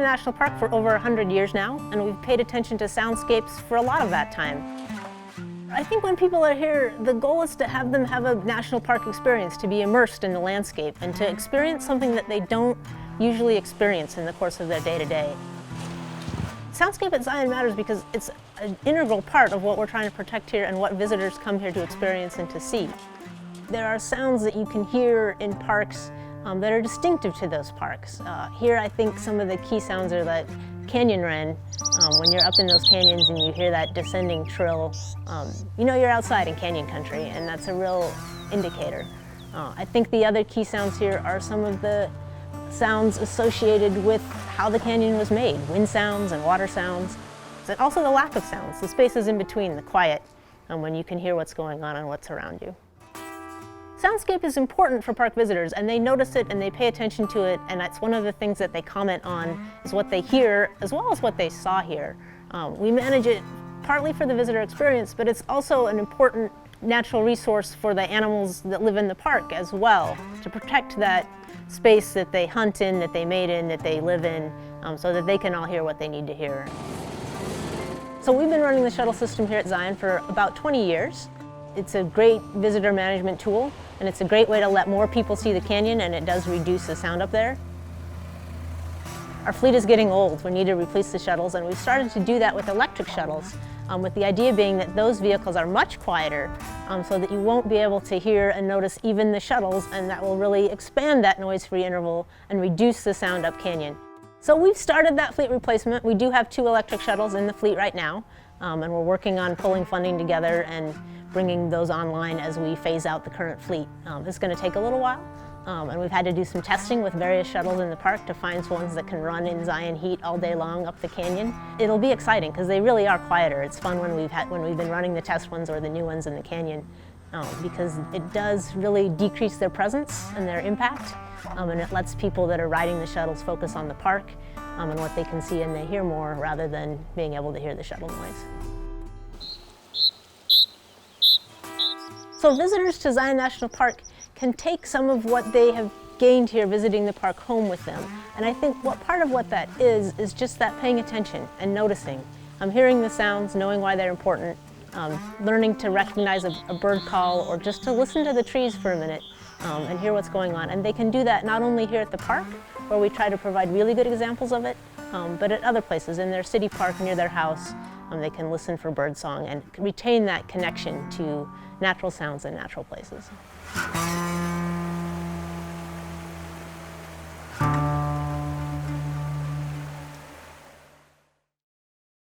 national park for over 100 years now, and we've paid attention to soundscapes for a lot of that time. I think when people are here, the goal is to have them have a national park experience, to be immersed in the landscape and to experience something that they don't usually experience in the course of their day-to-day. Soundscape at Zion matters because it's an integral part of what we're trying to protect here and what visitors come here to experience and to see. There are sounds that you can hear in parks that are distinctive to those parks. Here I think some of the key sounds are that canyon wren. When you're up in those canyons and you hear that descending trill, you know you're outside in canyon country, and that's a real indicator. I think the other key sounds here are some of the sounds associated with how the canyon was made, wind sounds and water sounds, and also the lack of sounds, the spaces in between, the quiet, when you can hear what's going on and what's around you. Soundscape is important for park visitors, and they notice it and they pay attention to it, and that's one of the things that they comment on, is what they hear as well as what they saw here. We manage it partly for the visitor experience, but it's also an important natural resource for the animals that live in the park as well, to protect that space that they hunt in, that they mate in, that they live in, so that they can all hear what they need to hear. So we've been running the shuttle system here at Zion for about 20 years. It's a great visitor management tool, and it's a great way to let more people see the canyon, and it does reduce the sound up there. Our fleet is getting old. We need to replace the shuttles, and we've started to do that with electric shuttles, with the idea being that those vehicles are much quieter, so that you won't be able to hear and notice even the shuttles, and that will really expand that noise-free interval and reduce the sound up canyon. So we've started that fleet replacement. We do have 2 electric shuttles in the fleet right now, and we're working on pulling funding together and bringing those online as we phase out the current fleet. It's going to take a little while, and we've had to do some testing with various shuttles in the park to find ones that can run in Zion heat all day long up the canyon. It'll be exciting because they really are quieter. It's fun when we've been running the test ones or the new ones in the canyon, because it does really decrease their presence and their impact, and it lets people that are riding the shuttles focus on the park and what they can see and they hear more, rather than being able to hear the shuttle noise. So visitors to Zion National Park can take some of what they have gained here visiting the park home with them. And I think part of what that is just that paying attention and noticing. Hearing the sounds, knowing why they're important, learning to recognize a bird call, or just to listen to the trees for a minute and hear what's going on. And they can do that not only here at the park, where we try to provide really good examples of it, but at other places, in their city park near their house. They can listen for birdsong and retain that connection to natural sounds and natural places.